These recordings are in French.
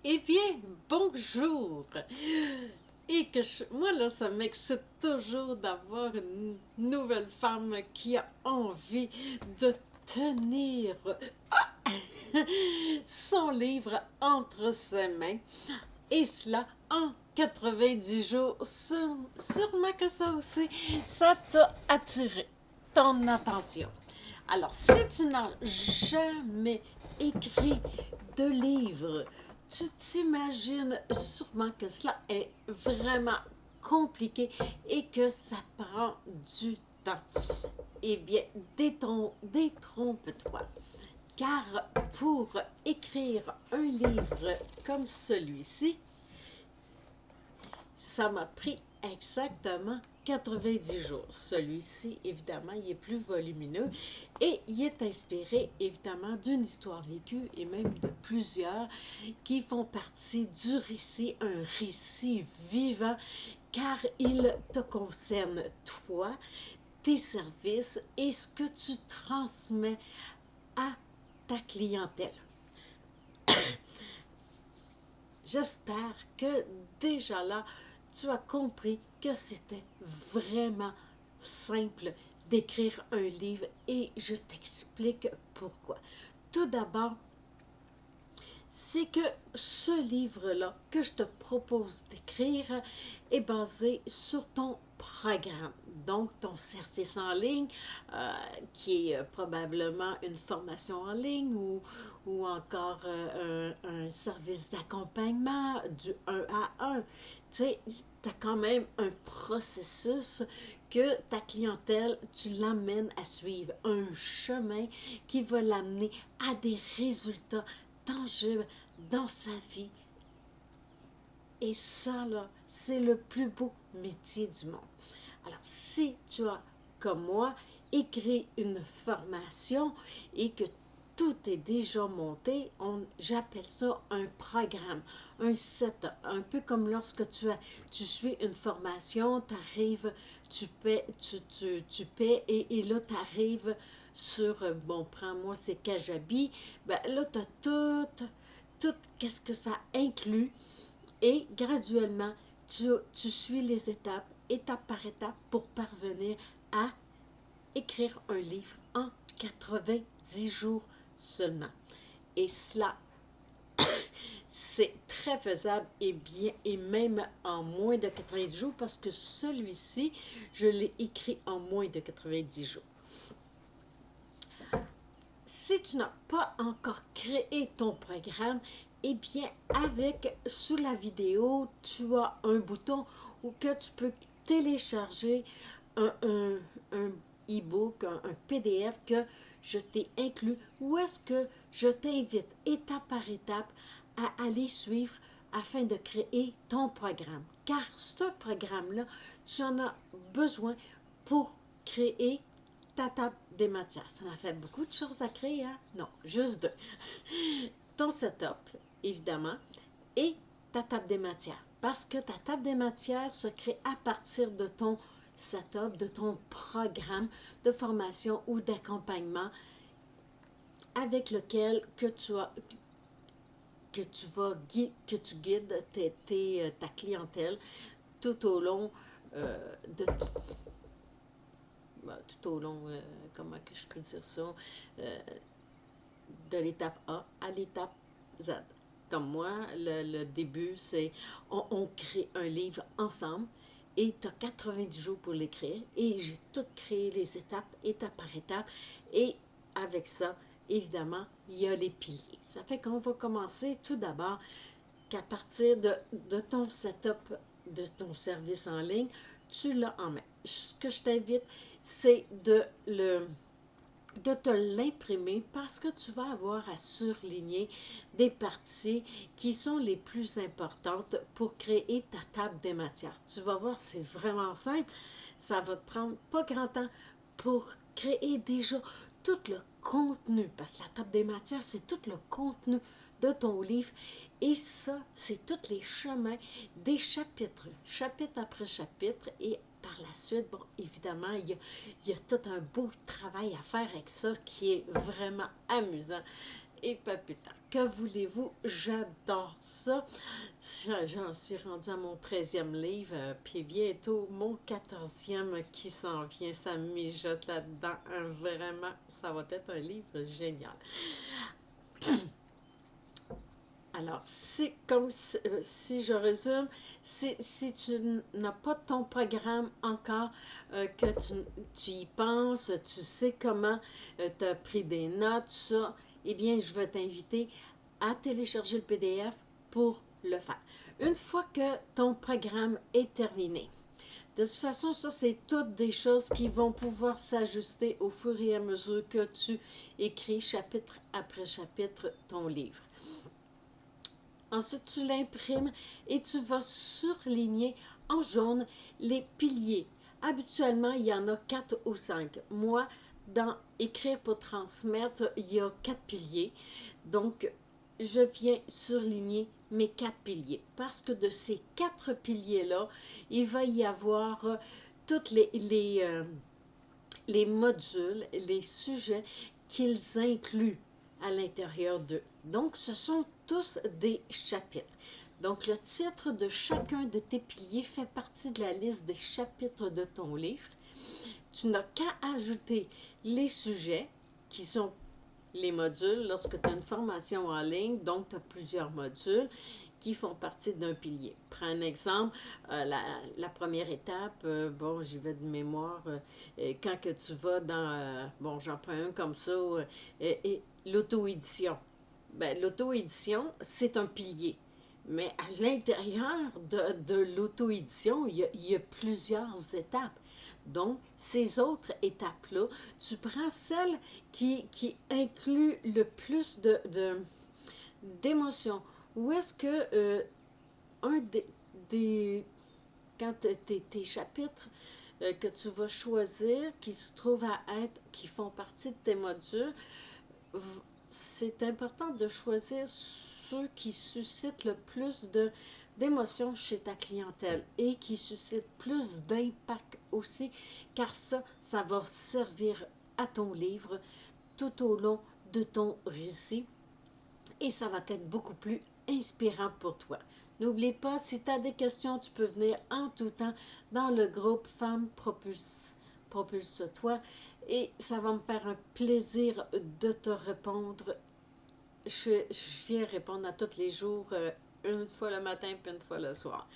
Eh bien, bonjour! Et moi, là, ça m'excite toujours d'avoir une nouvelle femme qui a envie de tenir son livre entre ses mains. Et cela en 90 jours. Sûrement que ça aussi, ça t'a attiré ton attention. Alors, si tu n'as jamais écrit de livre, tu t'imagines sûrement que cela est vraiment compliqué et que ça prend du temps. Eh bien, détrompe-toi. Car pour écrire un livre comme celui-ci, ça m'a pris exactement 90 jours. Celui-ci, évidemment, il est plus volumineux et il est inspiré, évidemment, d'une histoire vécue et même de plusieurs qui font partie du récit, un récit vivant, car il te concerne, toi, tes services et ce que tu transmets à ta clientèle. J'espère que déjà là, tu as compris que c'était vraiment simple d'écrire un livre et je t'explique pourquoi. Tout d'abord, c'est que ce livre-là que je te propose d'écrire est basé sur ton programme, donc ton service en ligne, qui est probablement une formation en ligne ou encore un service d'accompagnement du un à un. Tu sais, tu as quand même un processus que ta clientèle, tu l'amènes à suivre, un chemin qui va l'amener à des résultats tangible dans sa vie. Et ça, là, c'est le plus beau métier du monde. Alors, si tu as, comme moi, écrit une formation et que tout est déjà monté, j'appelle ça un programme, un setup. Un peu comme lorsque tu suis une formation, tu arrives, tu paies et là, tu arrives sur, bon, prends-moi, c'est Kajabi, ben là, tu as tout qu'est-ce que ça inclut et graduellement, tu suis les étapes, étape par étape, pour parvenir à écrire un livre en 90 jours seulement. Et cela, c'est très faisable et bien, et même en moins de 90 jours parce que celui-ci, je l'ai écrit en moins de 90 jours. Si tu n'as pas encore créé ton programme, eh bien, sous la vidéo, tu as un bouton où que tu peux télécharger un e-book, un PDF que je t'ai inclus, où est-ce que je t'invite étape par étape à aller suivre afin de créer ton programme. Car ce programme-là, tu en as besoin pour créer ta table des matières. Ça m'a fait beaucoup de choses à créer, hein? Non, juste deux. Ton setup, évidemment, et ta table des matières. Parce que ta table des matières se crée à partir de ton setup, de ton programme de formation ou d'accompagnement avec lequel que tu guides ta clientèle tout au long de tout au long, comment que je peux dire ça, de l'étape A à l'étape Z. Comme moi, le début, c'est on crée un livre ensemble et tu as 90 jours pour l'écrire et j'ai tout créé les étapes, étape par étape. Et avec ça, évidemment, il y a les piliers. Ça fait qu'on va commencer tout d'abord qu'à partir de ton setup, de ton service en ligne, tu l'as en main. Ce que je t'invite, c'est de te l'imprimer parce que tu vas avoir à surligner des parties qui sont les plus importantes pour créer ta table des matières. Tu vas voir, c'est vraiment simple. Ça va te prendre pas grand temps pour créer déjà tout le contenu, parce que la table des matières, c'est tout le contenu de ton livre. Et ça, c'est tous les chemins des chapitres, chapitre après chapitre. Et par la suite, bon, évidemment, il y a tout un beau travail à faire avec ça qui est vraiment amusant. et palpitant. Que voulez-vous? J'adore ça. J'en suis rendue à mon 13e livre, puis bientôt mon 14e qui s'en vient. Ça mijote là-dedans. Vraiment, ça va être un livre génial. Alors, si je résume, si tu n'as pas ton programme encore, que tu y penses, tu sais comment, tu as pris des notes, tout ça, eh bien, je vais t'inviter à télécharger le PDF pour le faire. Une fois que ton programme est terminé, de toute façon, ça, c'est toutes des choses qui vont pouvoir s'ajuster au fur et à mesure que tu écris chapitre après chapitre ton livre. Ensuite, tu l'imprimes et tu vas surligner en jaune les piliers. Habituellement, il y en a 4 ou 5. Moi, dans Écrire pour transmettre, il y a 4 piliers. Donc, je viens surligner mes 4 piliers. Parce que de ces 4 piliers-là, il va y avoir toutes les modules, les sujets qu'ils incluent à l'intérieur d'eux. Donc, ce sont tous des chapitres. Donc, le titre de chacun de tes piliers fait partie de la liste des chapitres de ton livre. Tu n'as qu'à ajouter les sujets qui sont les modules lorsque tu as une formation en ligne, donc tu as plusieurs modules qui font partie d'un pilier. Prends un exemple, la première étape, bon, j'y vais de mémoire, quand que tu vas dans, bon, j'en prends un comme ça, l'auto-édition. Ben, l'auto-édition, c'est un pilier. Mais à l'intérieur de l'auto-édition, il y a plusieurs étapes. Donc, ces autres étapes-là, tu prends celle qui inclut le plus d'émotions. Où est-ce que un des quand tes chapitres que tu vas choisir, qui se trouvent à être, qui font partie de tes modules, c'est important de choisir ceux qui suscitent le plus d'émotions chez ta clientèle et qui suscitent plus d'impact aussi, car ça va servir à ton livre tout au long de ton récit et ça va être beaucoup plus inspirant pour toi. N'oublie pas, si tu as des questions, tu peux venir en tout temps dans le groupe Femmes Propulse-toi et ça va me faire un plaisir de te répondre. Je viens répondre à tous les jours, une fois le matin puis une fois le soir.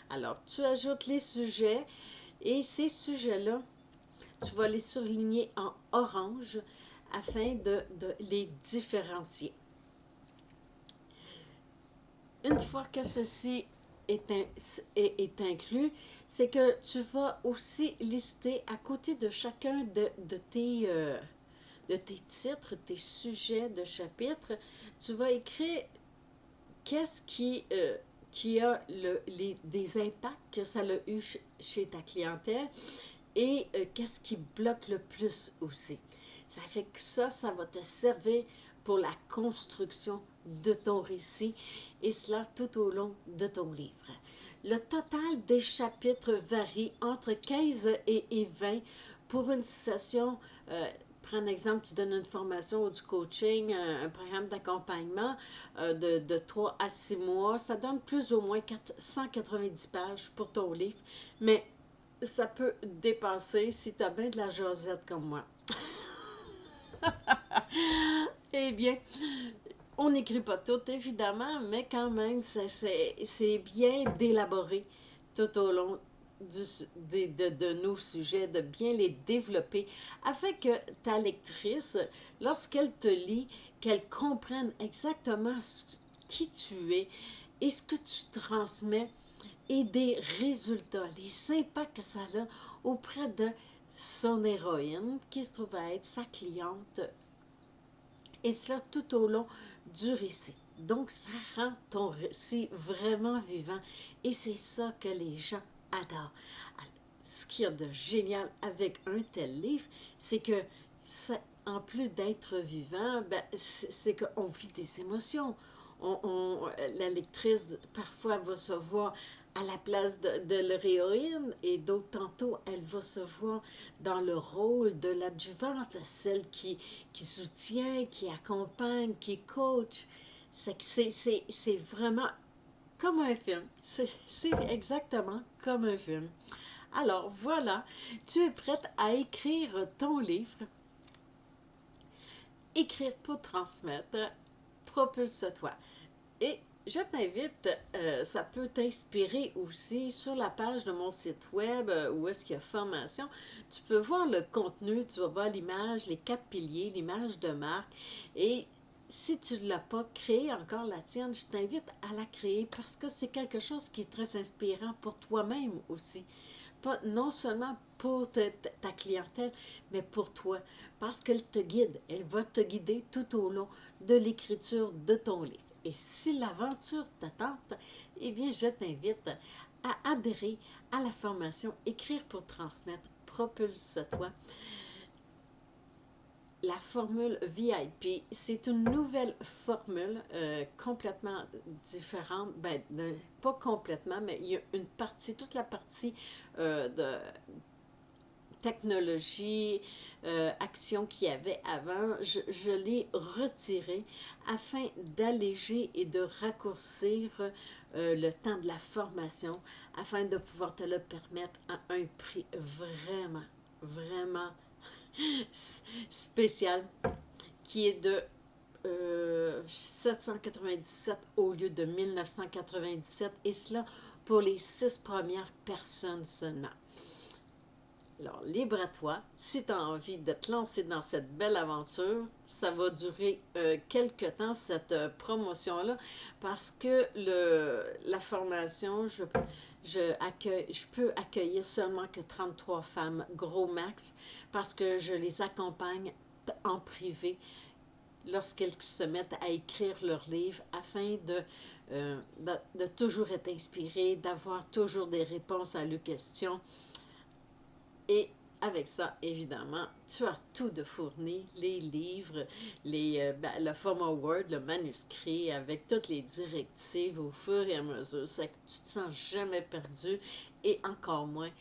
Alors, tu ajoutes les sujets et ces sujets-là, tu vas les surligner en orange afin de les différencier. Une fois que ceci est inclus, c'est que tu vas aussi lister à côté de chacun de tes titres, tes sujets de chapitre, tu vas écrire qu'est-ce qui a des impacts que ça a eu chez ta clientèle et qu'est-ce qui bloque le plus aussi. Ça fait que ça va te servir pour la construction de ton récit et cela tout au long de ton livre. Le total des chapitres varie entre 15 et 20 pour une session. Prends un exemple, tu donnes une formation ou du coaching, un programme d'accompagnement de 3 à 6 mois. Ça donne plus ou moins 190 pages pour ton livre, mais ça peut dépasser si tu as bien de la jasette comme moi. Eh bien, on n'écrit pas tout, évidemment, mais quand même, c'est bien d'élaborer tout au long de nos sujets, de bien les développer, afin que ta lectrice, lorsqu'elle te lit, qu'elle comprenne exactement qui tu es et ce que tu transmets et des résultats, les impacts que ça a auprès de son héroïne, qui se trouve à être sa cliente, et cela tout au long du récit. Donc, ça rend ton récit vraiment vivant et c'est ça que les gens adorent. Ce qu'il y a de génial avec un tel livre, c'est que en plus d'être vivant, ben, c'est qu'on vit des émotions. La lectrice, parfois, va se voir à la place de l'héroïne et d'autres tantôt, elle va se voir dans le rôle de l'adjuvante, celle qui soutient, qui accompagne, qui coach. C'est vraiment comme un film. C'est exactement comme un film. Alors voilà, tu es prête à écrire ton livre. Écrire pour transmettre, propulse-toi. Et je t'invite, ça peut t'inspirer aussi sur la page de mon site web où est-ce qu'il y a formation. Tu peux voir le contenu, tu vas voir l'image, les 4 piliers, l'image de marque. Et si tu ne l'as pas créé encore la tienne, je t'invite à la créer parce que c'est quelque chose qui est très inspirant pour toi-même aussi. Pas, non seulement pour ta clientèle, mais pour toi. Parce qu'elle te guide. Elle va te guider tout au long de l'écriture de ton livre. Et si l'aventure te tente, eh bien, je t'invite à adhérer à la formation Écrire pour transmettre, propulse-toi. La formule VIP, c'est une nouvelle formule complètement différente. Ben, pas complètement, mais il y a une partie, toute la partie de technologie, action qu'il y avait avant, je l'ai retirée afin d'alléger et de raccourcir le temps de la formation afin de pouvoir te le permettre à un prix vraiment, vraiment spécial qui est de 797 au lieu de 1997 et cela pour les 6 premières personnes seulement. Alors, libre à toi. Si tu as envie de te lancer dans cette belle aventure, ça va durer quelque temps, cette promotion-là, parce que la formation, je peux accueillir seulement que 33 femmes, gros max, parce que je les accompagne en privé lorsqu'elles se mettent à écrire leur livre afin de toujours être inspirées, d'avoir toujours des réponses à leurs questions. Et avec ça, évidemment, tu as tout de fourni, les livres, le format Word, le manuscrit, avec toutes les directives au fur et à mesure. C'est que tu te sens jamais perdu et encore moins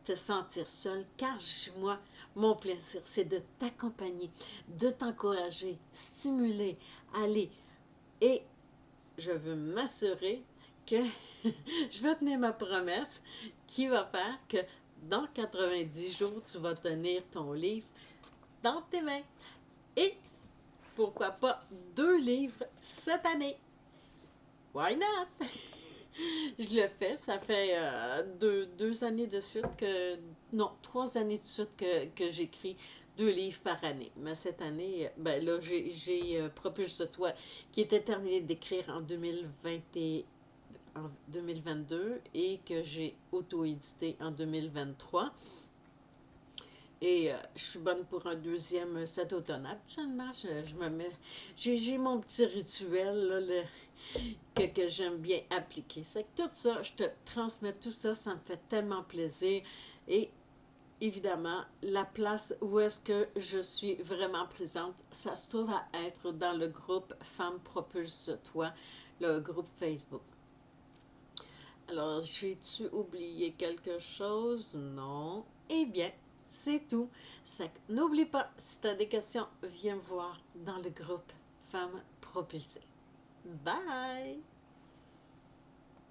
te sentir seul, car moi, mon plaisir, c'est de t'accompagner, de t'encourager, stimuler, aller. Et je veux m'assurer que je vais tenir ma promesse qui va faire que dans 90 jours, tu vas tenir ton livre dans tes mains. Et pourquoi pas 2 livres cette année? Why not? Je le fais, ça fait 2 années de suite que... Non, 3 années de suite que j'écris 2 livres par année. Mais cette année, ben là, j'ai Propulse-toi, qui était terminé d'écrire en 2022 et que j'ai auto-édité en 2023. Et je suis bonne pour un deuxième cet automne. Absolument, je me mets... J'ai mon petit rituel là, que j'aime bien appliquer. C'est que tout ça, je te transmets tout ça, ça me fait tellement plaisir. Et évidemment, la place où est-ce que je suis vraiment présente, ça se trouve à être dans le groupe Femmes Propulse-toi, le groupe Facebook. Alors, j'ai-tu oublié quelque chose? Non. Eh bien, c'est tout. N'oublie pas, si tu as des questions, viens me voir dans le groupe Femmes Propulsées. Bye!